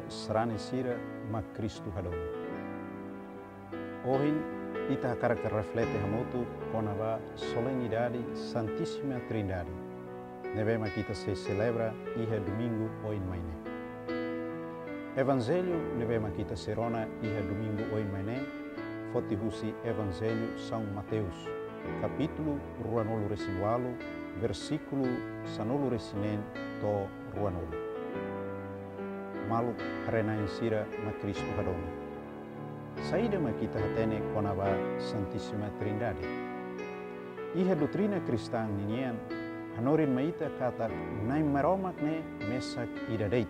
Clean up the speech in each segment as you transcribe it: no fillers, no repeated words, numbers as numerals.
serane sira ma Cristo hadou. Hoje ita cara que reflete hamotu conava solenidade Santíssima Trindade. Nevema kita se celebra iha domingo oin maine. Evangelho nevema kita serona iha domingo oin maine. Fotihusi Evangelho São Mateus, capítulo ruanolo resinualo, versículo sanolo resinen to ruanolo. Maluk harena insira ma Cristo hadoni. Saída ma kita hatene konava Santíssima Trindade. Iha doutrina cristã ninian hanorin maita kata nai maromak ne mesak idadeit.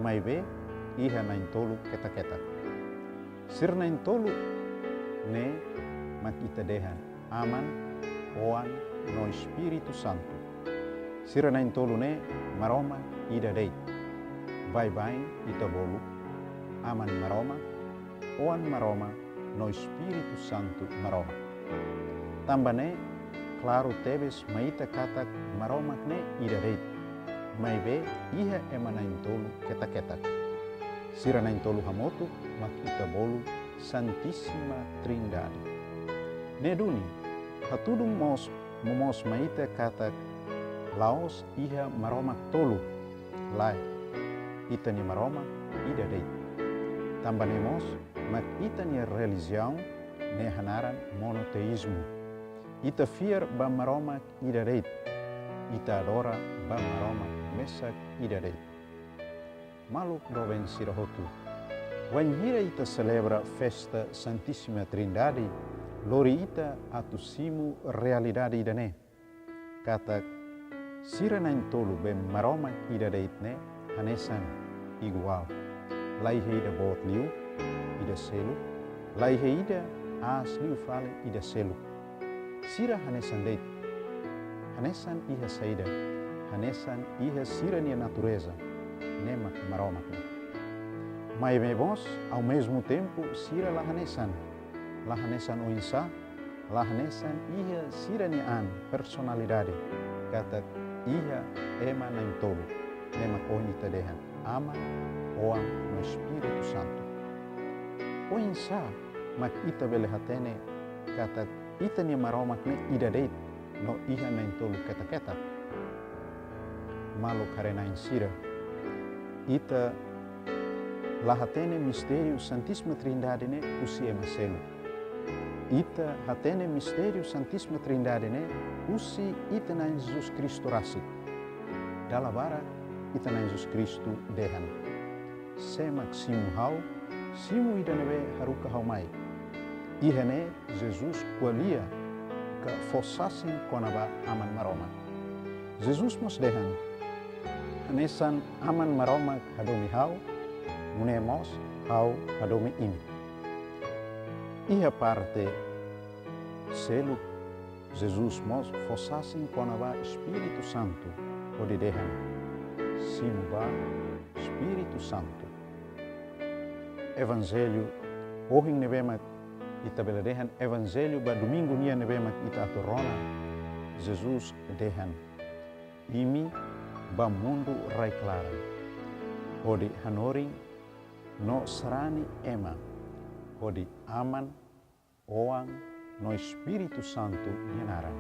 Mai be iha nain tolu keta-keta. Sir nain tolu ne makita dehan aman oan no Espírito Santo. Sir nain tolu ne maroma idadeit. Vai ita bolu aman maroma oan maroma no Espírito Santo maroma. Tambane claro tebes maita katak maromak ne idadeit. Mai be iha emanain tolu keta-keta. Sira nain tolu hamotu mak ita bolu Santíssima Trindade. Neduni hatudum momos maita katak laos iha maromak tolu lai ita ni maromak idadeit. Tambanemos mak ita ni religião ne hanaran monoteísmo. Ita fiar ba maromak idadeit. Ita adora ba maromak mesak idadeit. Maluk doven sirahotu. Wanhira ita celebra festa Santíssima Trindade, lori ita atusimu realidade idane. Kata sira nain tolu ben maromak idadeit ne hanesan igual. Lai heida bot liu ida selu, lai heida as liu fale ida selu. Sira hanesan deit. Hanesan iha saida, hanesan iha sira nia natureza, nemak maromak ne. Mas vemos, ao mesmo tempo, sira lahanesan o insa, lahanesan iha sira nian personalidade, kata iha ema nain tolu, nema kohita dehan, ama oam no Espírito Santo. O insa, mak ita belehatene, kata ita ni maromak ne idadeit, no iha nain tolu keta-keta. Maluk harena insira, ita lahatene mistério Santíssima Trindade ne usi emaselu. Ita hatene mistério Santíssima Trindade ne usi ita na Jesus Cristo rasik. Dalabara ita na Jesus Cristo dehan. Semak simu hau, simu ida nebe haruka haumai. Ihane Jesus kualia ka fossasin konaba aman maroma. Jesus mos dehan. Hanesan aman maroma hadomi hau, munemos hau hadomi imi. Iha parte selu Jesus mos fossasin konava Espírito Santo o de dehan. Simuba Espírito Santo. Evangelho ohin nevemak ita beladehan Evangelho ba domingo nia nevemak ita atorona. Jesus dehan. Imi ba mundo rai klaran. Odi hanoring no serani ema, odi aman, oang, no Espírito Santo nyenaran.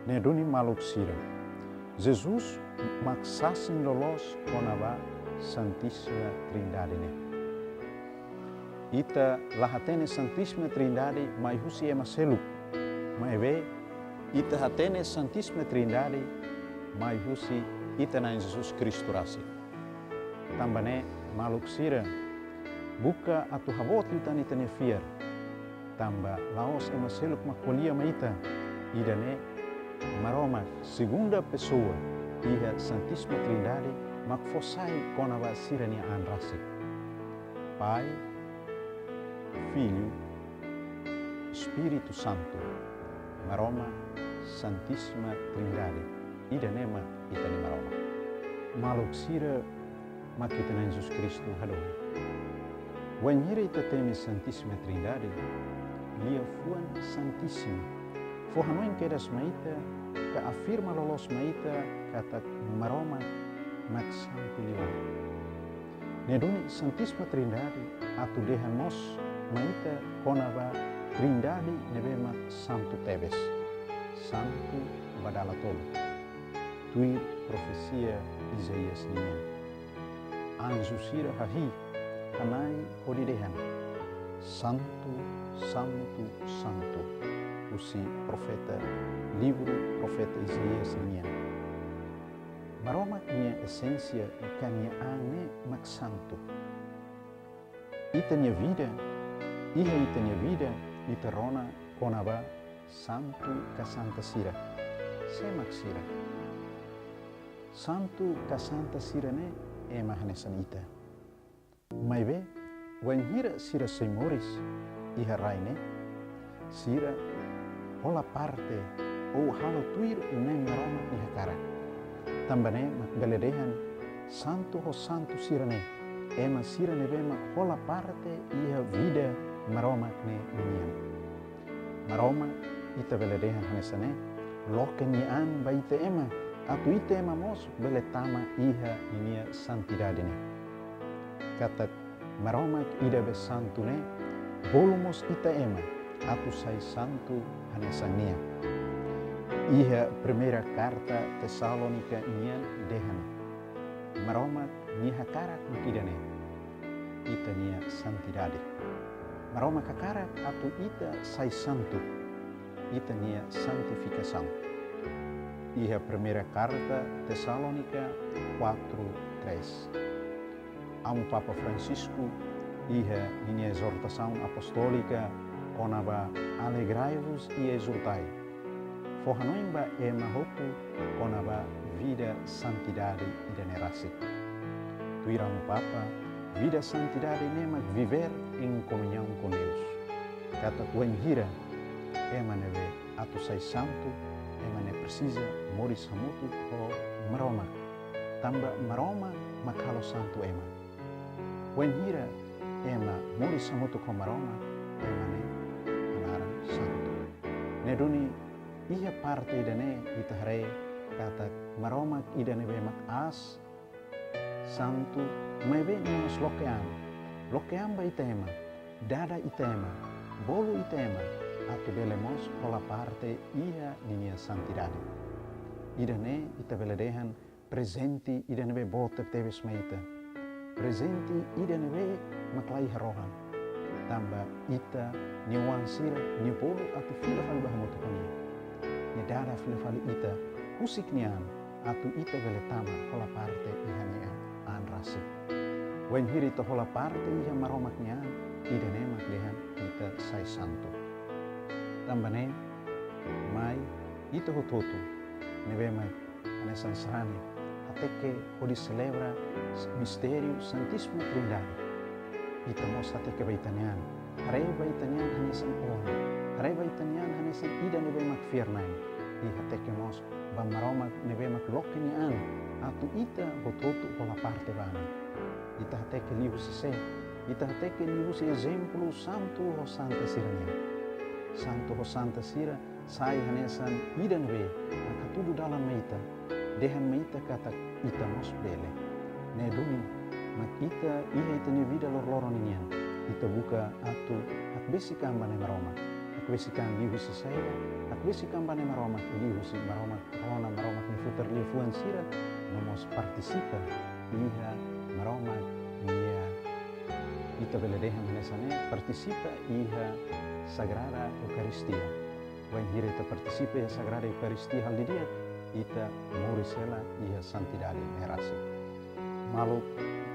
Nedoni maluk sira. Jesus maksasin lolos konava Santíssima Trindade ne. Ita lahatene Santíssima Trindade mai husi ema seluk. Mai ve, ita hatene Santíssima Trindade mai husi ita na Jesus Cristo rasik. Tambane maluk sira, buka atu habot ita ni tane fiar. Tamba laos ema seluk makolia maita, idane maromak segunda pessoa, iha Santíssima Trindade makfosai konava sira ni an rasik. Pai, Filho, Espírito Santo, maroma Santíssima Trindade, idanema itani maroma. Maluk sira makita na Jesus Cristo hadou. Wanhira ita teme Santíssima Trindade, lia fuan Santíssima. Forhanoin kedas maita, ka afirma lolos maita, kata maroma mak santo liwan. Neduni santisma trindade atu dehan mos maita konaba trindade nebema santo tebes. Santo badala tolo. Tuir profesia Isaías nien. Anju sira hahi hanai hodidehan. Santo, santo, santo. Usi profeta, livro profeta Isaías nien. Maromak nia esensia ikania ane mak santo. Itania vida, itania vida, iterona konaba santo kasanta sira. Semak sira. Santo kasanta sira ne ema hanesan ita. Maibe, wanhira sira seimoris iha raine, sira hola parte ou halo tuir uneng maroma iha kara. Tambane mak beledehan santo ho santo sirane ema sirane bema hola parte iha vida maromak ne minian. Maroma ita beledehan hanesane loke nian baita ema atu ita ema mos beletama iha inia santidade ne. Kata maromak ida be santo ne bolumos ita ema atu sai santo hanesania. Iha primeira carta Tesalonika nian dehan. Maromak niha karak makidane. Ita nia santidade. Maromak karak atu ita sai santo. Ita nia santificação. Iha primeira carta Tesalonika 4:3. Papa Francisco iha inia exortação apostólica konaba alegrai-vos e exultai. Forhanoimba ema hotu konaba vida santidade idanerasi. Tuirang Papa, vida santidade nemak viver em comunhão com Deus. Kata kuenhira ema neve atu sai santo, ema ne precisa moris hamutu ho maroma. Tamba maroma makalo santo ema. Kuenhira ema moris hamutu ko maroma, ema ne anarang santo. Neduni iha parte idane itahare kata maromak idane bemak as santo mebe nos lokeam ba itema dada itema bolu itema atu belemos hola parte iha ninia santidade idane ita beledehan presenti idane be bote tebes meita presenti idane be maklai harohan tamba ita niwansira ni bolu atu fila fal bahamotu kania ni dada fili ita husik nian atu ita beletama hola parte iha nian an rasi. Wen hiri to hola parte iha maromak nian ida nemak dehan ita sai santo. Tambane mai ita hototo nebema anesan serani hateke odi celebra misterio santismo trindade. Ita mos hateke baitanian hare baitanian hanesan on hare baitanian hanesan ida nebemak firnain iha teke mos bamaromak nebemak lokenian atu ita hototo hola parte bani ita hateke liu se ita hateke liu se exemplo santo ho santa sirania santo ho santa sira sai hanesan ida nebe makatudu dalam meita dehan meita kata ita mos bele neduni mak ita iha ita ni vida lor-loron inian ita buka atu hak besikan bane maroma hak besikan liu se saya hak besikan bane maroma liu se maroma rona maroma ni futer liuan sira nomos participa iha maroma nia ita beledehan hanesane participa iha sagrada eucaristia wen hira ita participa iha sagrada eucaristia hal di dia ita morisela iha santidade merasi malu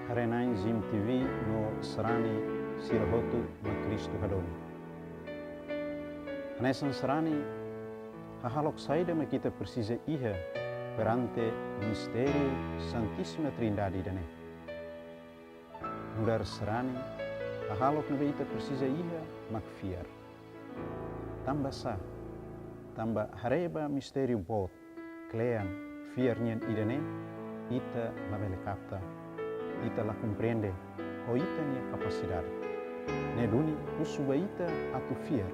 harenai GMNTV no serani sirahotu ma Kristu hadoni hanesan serani hahalok saida ma kita precisa iha perante misterio Santissima Trindade dane. Mudar serani hahalok nebe ita precisa iha makfiar. Tamba sa, tamba hareba misterio bot klean fiarnian idane ita labele kapta, ita la comprende o ita nia capacidade. Neduni usuba ita atu fiar.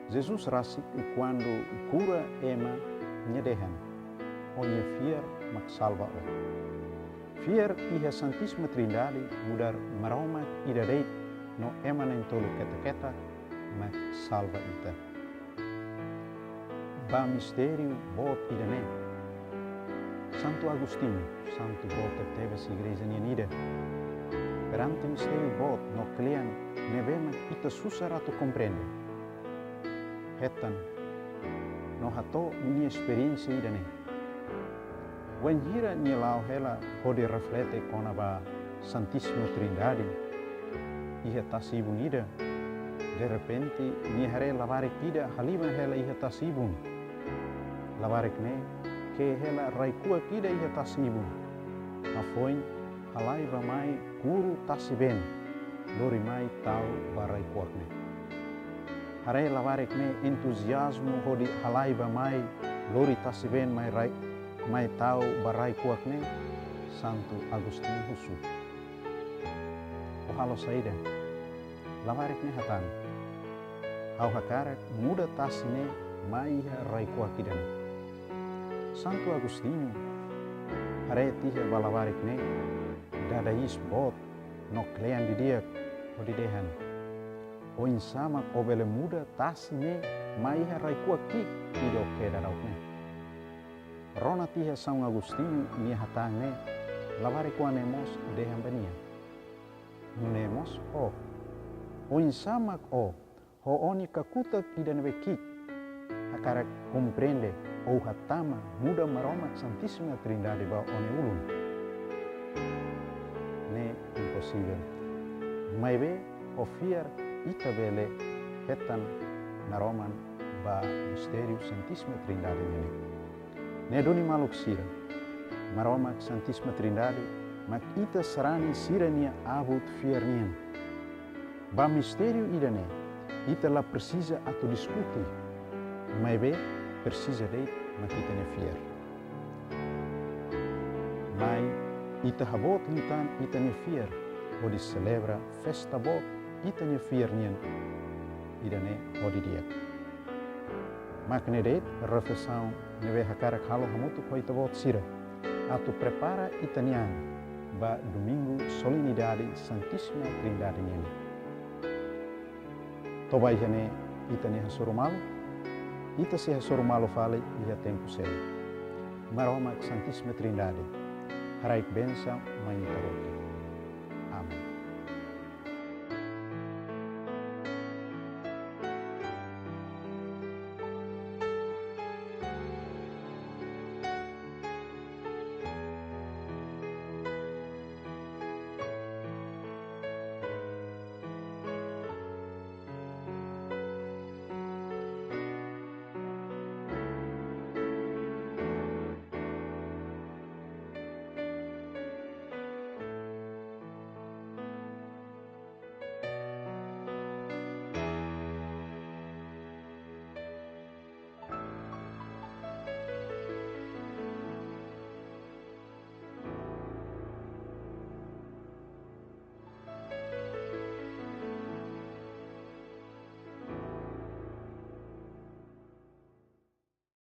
Jesus rasik quando cura ema nyedehan. Onye fiar mak salva o. Fier iha Santíssima Trindade mudar maroma ida reit no emanen tolu keta-keta mak salva ita. Ba mistério bot ida ne. Santo Agostinho, santo bot tevas igreja nianida. Perante mistério bot no klean nevema ita susah rato compreende. Hetan no hato minha experiência ida ne. When hira nielau hela hode reflete kona ba Santíssima Trindade, iha tasibun ida. De repente, ni hare lavarek ida haliban hela iha tasibun. Lavarek ne, ke hela raikua ida iha tasibun. Afoin, halai ba mai guru tasiben, lori mai tau ba raikuak ne. Hare lavarek ne entusiasmo hodi halai ba mai lori tasiben mai tau barai kuak ne Santo Agostinho Husu. O halo saida, lavarek ne hatan. Au hakarak muda tasine mai rai kuak idane. Santo Agostinho, hare tiha balavarek ne, dadais bot no klean didiak o didehan. O insama obele muda tasine mai rai kuak ki ido kedarauk ne. Rona tiha São Agostinho nia hatang ne lavare kuanemos dehan bania. Nunemos o insamak ho oni kakuta kidan vekik hakarak compreende o hatama muda maromak Santíssima Trindade ba one ulun. Ne impossível. Maibe o fiar itabele hetan naroman ba mistério Santíssima Trindade ne. Ne doni maluk sira, maromak Santíssima Trindade, mak ita sarani sirania avut fiernian. Ba mistério idane, ita la precisa atu discuti, mas be precisa deit mak ita ne fier. Mai ita habot litan ita ne fier, odi celebra festa bot ita ne fiernian, idane odi diak. Mak ne deit refeição neve hakarak halo hamutu ko ita bot sira. Atu prepara itanian ba domingo solenidade Santíssima Trindade niani. Tobai jane ita ne hasurumalo, ita se hasurumalo fale ia tempo sel. Maromak Santíssima Trindade, haraik benção mai ita